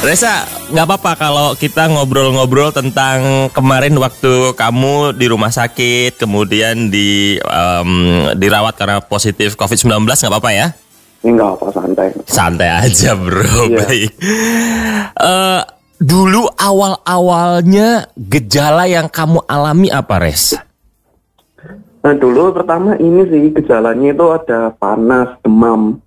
Reza, nggak apa-apa kalau kita ngobrol-ngobrol tentang kemarin waktu kamu di rumah sakit, kemudian dirawat karena positif COVID-19, nggak apa-apa ya? Enggak apa, santai. Santai aja bro, Iya. baik. Dulu awal-awalnya gejala yang kamu alami apa, Res? Nah, dulu pertama ini sih gejalanya itu ada panas, demam.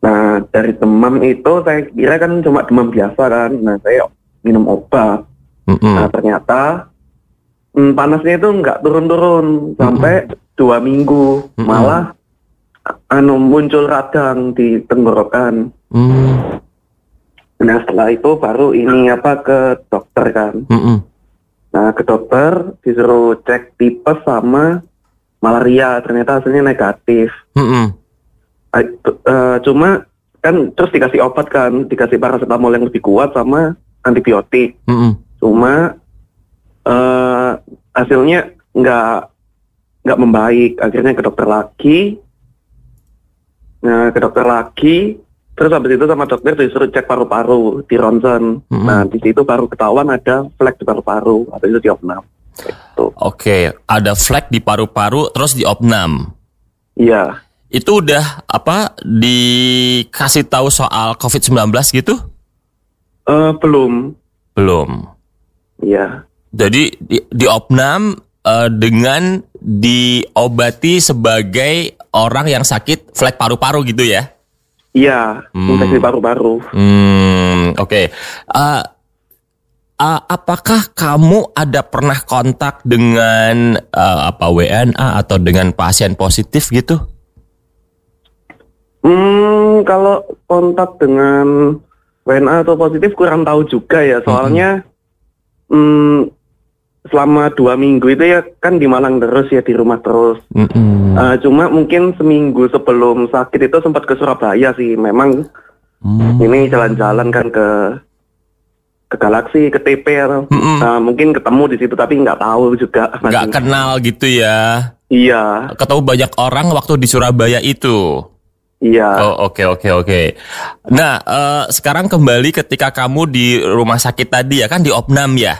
Nah, dari demam itu saya kira kan cuma demam biasa kan. Nah, saya minum obat. Nah, ternyata panasnya itu nggak turun-turun sampai 2 minggu. Malah muncul radang di tenggorokan. Nah, setelah itu baru ini ke dokter kan. Nah, ke dokter disuruh cek tipes sama malaria. Ternyata hasilnya negatif. Cuma kan terus dikasih obat kan, dikasih paracetamol yang lebih kuat sama antibiotik. Cuma hasilnya nggak membaik. Akhirnya ke dokter lagi. Nah, ke dokter lagi, terus habis itu sama dokter disuruh cek paru-paru di ronsen. Nah, di situ baru ketahuan ada flek di paru-paru, habis itu diopnam. Gitu. Oke, ada flek di paru-paru terus diopnam. Iya. Itu udah dikasih tahu soal COVID-19 gitu? Belum. Belum. Iya. Jadi diopnam dengan diobati sebagai orang yang sakit flek paru-paru gitu ya? Iya, infeksi paru-paru. Oke. Apakah kamu ada pernah kontak dengan WNA atau dengan pasien positif gitu? Kalau kontak dengan WNA atau positif kurang tahu juga ya. Soalnya selama 2 minggu itu ya kan di Malang terus ya, di rumah terus. Cuma mungkin seminggu sebelum sakit itu sempat ke Surabaya sih. Memang ini jalan-jalan kan ke Galaxy, ke TP atau mungkin ketemu di situ tapi nggak tahu juga. Nggak kenal gitu ya? Iya. Ketemu banyak orang waktu di Surabaya itu? Iya. Oh, oke. Nah, sekarang kembali ketika kamu di rumah sakit tadi ya, kan diopnam ya?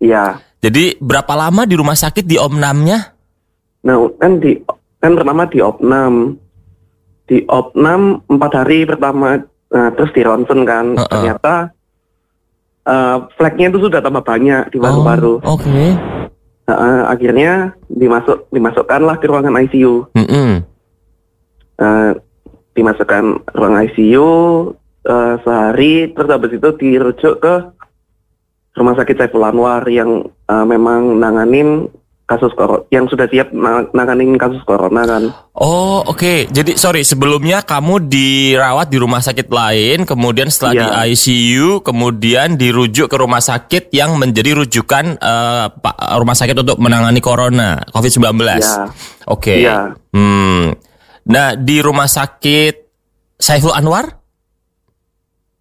Iya. Jadi berapa lama di rumah sakit diopnamnya? Nah, kan pertama diopnam 4 hari pertama, terus di ronsen kan. Ternyata fleknya itu sudah tambah banyak di paru-paru. Oke. Akhirnya dimasukkanlah ke ruangan ICU. Dimasukkan ruang ICU sehari, terus habis itu dirujuk ke Rumah Sakit Saiful Anwar yang memang nanganin kasus yang sudah siap nanganin kasus corona kan. Oh, oke. Jadi sorry, sebelumnya kamu dirawat di rumah sakit lain, kemudian setelah di ICU, kemudian dirujuk ke rumah sakit yang menjadi rujukan rumah sakit untuk menangani corona COVID-19. Oke. Nah, di rumah sakit Saiful Anwar?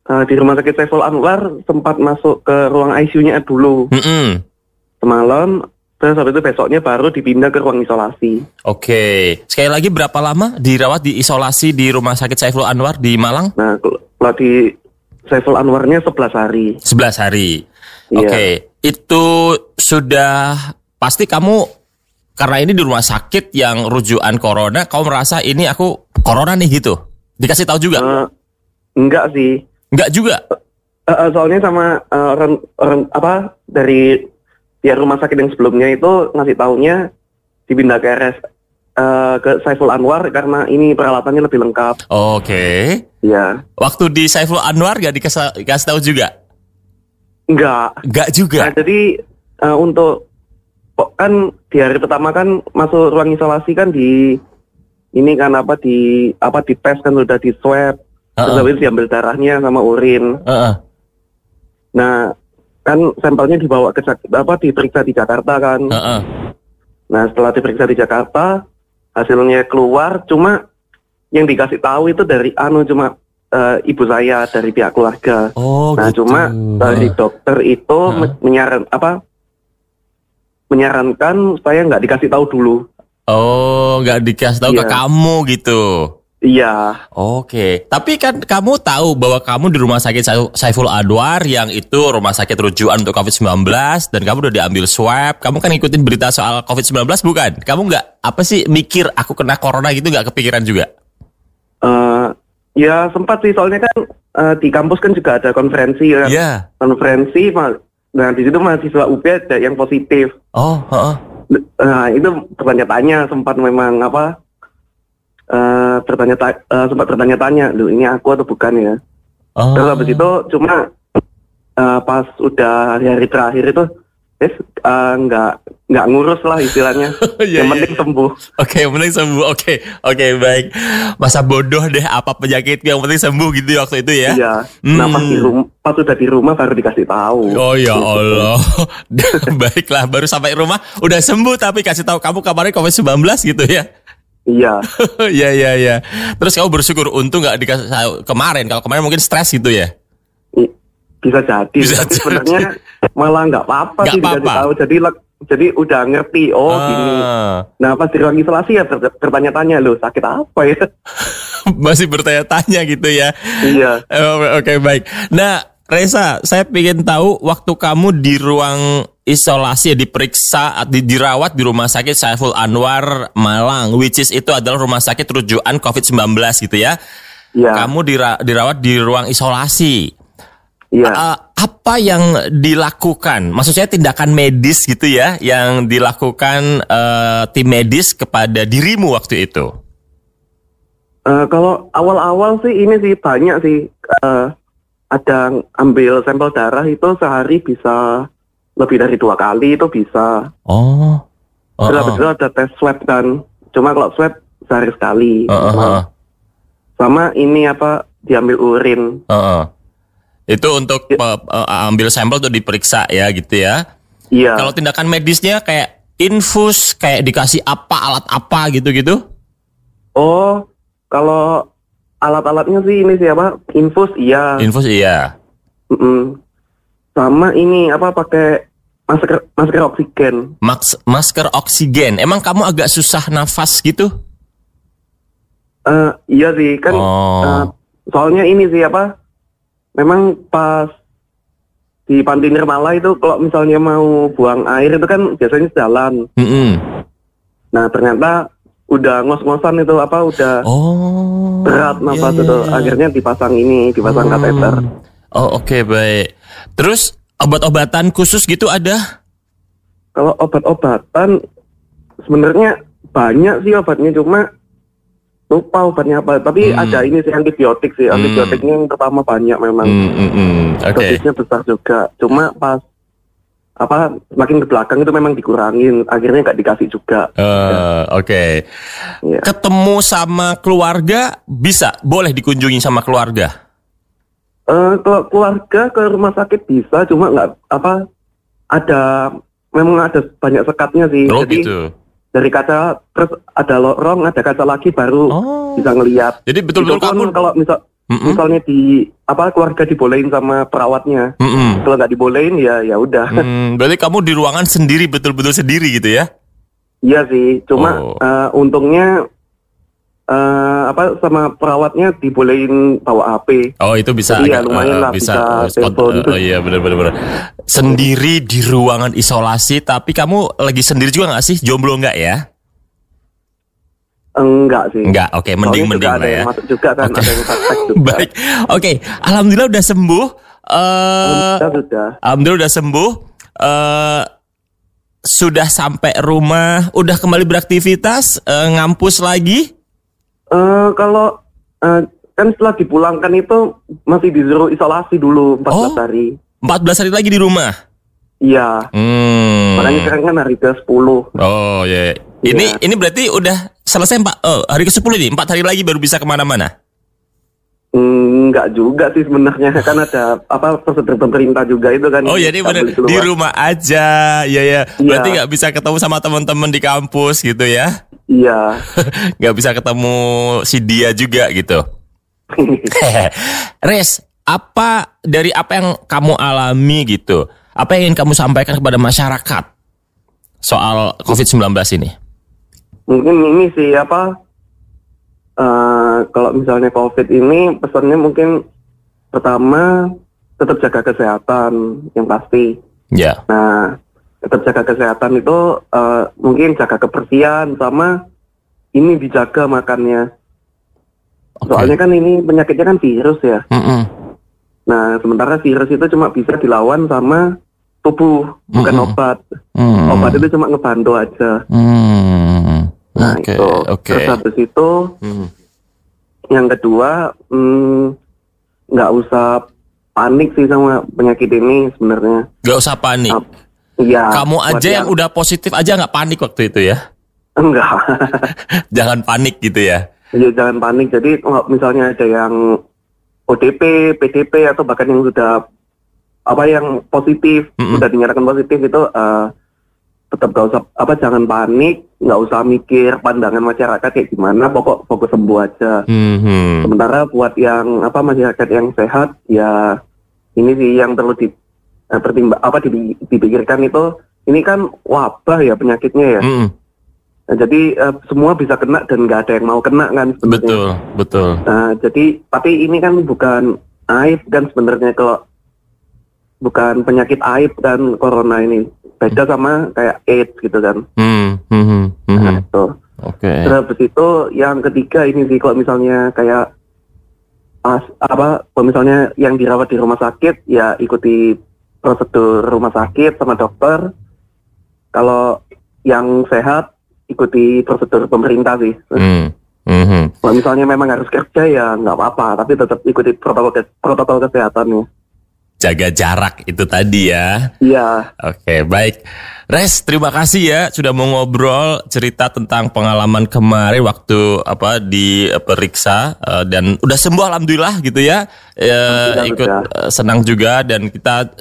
Di rumah sakit Saiful Anwar sempat masuk ke ruang ICU-nya dulu. Semalam, terus habis itu besoknya baru dipindah ke ruang isolasi. Oke. Sekali lagi, berapa lama dirawat di isolasi di rumah sakit Saiful Anwar di Malang? Nah, kalau di Saiful Anwarnya 11 hari. 11 hari. Iya. Oke. Itu sudah pasti kamu, karena ini di rumah sakit yang rujukan corona, kamu merasa ini aku corona nih gitu? Dikasih tahu juga? Enggak sih. Enggak juga? Soalnya sama orang dari pihak rumah sakit yang sebelumnya itu ngasih taunya dipindah ke ke Saiful Anwar karena ini peralatannya lebih lengkap. Oke. Iya. Waktu di Saiful Anwar gak dikasih tahu juga? Enggak juga. Nah, jadi untuk kan di hari pertama kan masuk ruang isolasi kan di tes kan udah di swab. Terus habis diambil darahnya sama urin. Nah, kan sampelnya dibawa ke diperiksa di Jakarta kan. Nah, setelah diperiksa di Jakarta, hasilnya keluar, cuma yang dikasih tahu itu dari cuma ibu saya dari pihak keluarga. Nah, gitu. Cuma dari dokter itu menyarankan supaya nggak dikasih tahu dulu. Oh, nggak dikasih tahu ke kamu gitu. Iya. Oke. Tapi kan kamu tahu bahwa kamu di rumah sakit Saiful Anwar yang itu rumah sakit rujukan untuk COVID-19 dan kamu udah diambil swab. Kamu kan ngikutin berita soal COVID-19 bukan? Kamu nggak apa sih mikir aku kena corona gitu, nggak kepikiran juga? Ya sempat sih, soalnya kan di kampus kan juga ada konferensi kan. Yeah. Konferensi, nah di situ mahasiswa UB ada yang positif. Oh, Nah itu bertanya-tanya, sempat memang apa? Sempat bertanya-tanya, loh ini aku atau bukan ya? Terus habis itu cuma pas udah hari terakhir itu, nggak ngurus lah istilahnya. Yang penting sembuh. Oke, yang penting sembuh. Oke, baik. Masa bodoh deh apa penyakit yang penting sembuh gitu waktu itu ya? Iya. Nah pas udah di rumah baru dikasih tahu. Oh ya Allah. Baiklah, baru sampai rumah udah sembuh tapi kasih tahu kamu kemarin COVID-19 gitu ya? Iya. Iya. Terus kamu bersyukur untung nggak dikasih tahu kemarin. Kalau kemarin mungkin stres gitu ya? Bisa jadi. Tapi sebenarnya malah nggak apa-apa sih dikasih tahu. Jadi udah ngerti. Gini. Nah pas di ruang isolasi ya bertanya-tanya, loh sakit apa ya? Masih bertanya-tanya gitu ya? Iya. Oke, baik. Nah Reza, saya ingin tahu waktu kamu di ruang isolasi diperiksa, dirawat di rumah sakit Saiful Anwar Malang, which is itu adalah rumah sakit rujukan COVID-19 gitu ya? Iya. Kamu dirawat di ruang isolasi. Iya. Apa yang dilakukan? Maksud saya tindakan medis gitu ya, yang dilakukan tim medis kepada dirimu waktu itu? Kalau awal-awal sih ini sih banyak sih. Ada ambil sampel darah itu sehari bisa lebih dari 2 kali itu bisa. Terus ada tes swab kan. Cuma kalau swab sehari sekali. Sama ini apa diambil urin. Itu untuk ambil sampel untuk diperiksa ya gitu ya. Iya. Kalau tindakan medisnya kayak infus, kayak dikasih apa, alat apa gitu-gitu? Oh, kalau alat-alatnya sih ini sih apa? Infus iya. Infus iya. Sama ini apa pakai masker oksigen. Masker oksigen. Emang kamu agak susah nafas gitu? Iya sih kan. Soalnya ini sih apa? Memang pas di Panti Nirmala itu kalau misalnya mau buang air itu kan biasanya jalan. Nah ternyata udah ngos-ngosan itu apa udah berat nafas itu. Akhirnya dipasang kateter. Oke, baik. Terus obat-obatan khusus gitu ada? Kalau obat-obatan sebenarnya banyak sih obatnya, cuma lupa obatnya apa. Tapi ada ini sih antibiotik sih. Antibiotiknya yang pertama banyak memang. Dosisnya besar juga. Cuma pas semakin ke belakang itu memang dikurangin, akhirnya nggak dikasih juga. Oke. Yeah. Ketemu sama keluarga boleh dikunjungi sama keluarga? Kalau keluarga ke rumah sakit bisa, cuma nggak memang ada banyak sekatnya sih. Jadi gitu. Dari kaca terus ada lorong, ada kaca lagi baru bisa ngelihat. Jadi betul-betul kamu kalau misalnya keluarga dibolehin sama perawatnya. Kalau nggak dibolehin ya udah. Berarti kamu di ruangan sendiri, betul-betul sendiri gitu ya? Iya sih, cuma untungnya sama perawatnya dibolehin bawa HP. Oh itu bisa. Jadi ya lumayan lah bisa telepon. Iya benar. Sendiri di ruangan isolasi, tapi kamu lagi sendiri juga nggak sih? Jomblo nggak ya? Enggak sih. Enggak, oke, mending lah ya. Masuk juga kan, ada yang praktek juga. Baik, oke, alhamdulillah udah sembuh. Alhamdulillah udah sembuh. Sudah sampai rumah, udah kembali beraktivitas, ngampus lagi? Kalau kan setelah dipulangkan itu masih disuruh isolasi dulu 14 hari. 14 hari lagi di rumah? Iya. Makanya sekarang kan hari ke-10. Oh iya. Ini berarti udah selesai hari ke-10 ini, 4 hari lagi baru bisa kemana-mana? Enggak juga sih sebenarnya, kan ada prosedur pemerintah juga itu kan. Oh jadi benar di rumah aja, ya. Berarti nggak bisa ketemu sama teman-teman di kampus gitu ya? Iya. Nggak bisa ketemu si dia juga gitu. Res, dari apa yang kamu alami gitu? Apa yang ingin kamu sampaikan kepada masyarakat soal COVID-19 ini? Mungkin ini sih Kalau misalnya COVID ini pesannya mungkin pertama tetap jaga kesehatan yang pasti. Ya. Nah, tetap jaga kesehatan itu mungkin jaga kebersihan sama ini dijaga makannya. Soalnya kan ini penyakitnya kan virus ya. Nah, sementara virus itu cuma bisa dilawan sama tubuh, bukan obat. Obat itu cuma ngebantu aja. Nah, itu. Terus habis itu, yang kedua, nggak usah panik sih sama penyakit ini sebenarnya. Nggak usah panik? Iya. Kamu aja yang udah positif aja nggak panik waktu itu ya? Enggak. Jangan panik gitu ya? Iya, jangan panik. Jadi, misalnya ada yang ODP, PDP, atau bahkan yang sudah yang positif, sudah dinyatakan positif itu tetap gak usah jangan panik, nggak usah mikir pandangan masyarakat kayak gimana, pokok fokus sembuh aja. Sementara buat yang masyarakat yang sehat ya ini sih yang perlu dipikirkan itu, ini kan wabah ya penyakitnya ya. Nah, jadi semua bisa kena dan nggak ada yang mau kena kan sebenarnya. Betul. Nah, jadi tapi ini kan bukan aib kan sebenarnya, kalau bukan penyakit aib kan corona ini. Beda sama kayak AIDS gitu kan. Nah, itu. Terus habis itu yang ketiga ini sih, kalau misalnya kayak kalau misalnya yang dirawat di rumah sakit ya ikuti prosedur rumah sakit sama dokter. Kalau yang sehat ikuti prosedur pemerintah sih. Kalau misalnya memang harus kerja ya nggak apa-apa, tapi tetap ikuti protokol kesehatannya. Jaga jarak itu tadi ya. Iya. Oke, baik. Res, terima kasih ya sudah mau ngobrol cerita tentang pengalaman kemarin waktu diperiksa dan udah sembuh alhamdulillah gitu ya. Ikut senang juga, dan kita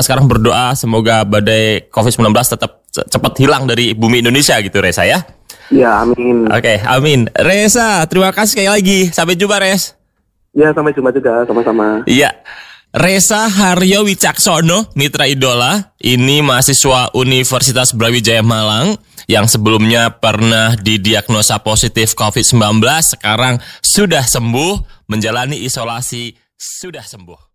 sekarang berdoa semoga badai COVID-19 tetap cepat hilang dari bumi Indonesia gitu, Resa ya. Ya, amin. Oke, amin. Resa, terima kasih sekali lagi. Sampai jumpa, Res. Ya, sampai jumpa juga, sama-sama. Iya. Resa Haryo Wicaksono, Mitra Idola, ini mahasiswa Universitas Brawijaya Malang yang sebelumnya pernah didiagnosa positif COVID-19, sekarang sudah sembuh, menjalani isolasi, sudah sembuh.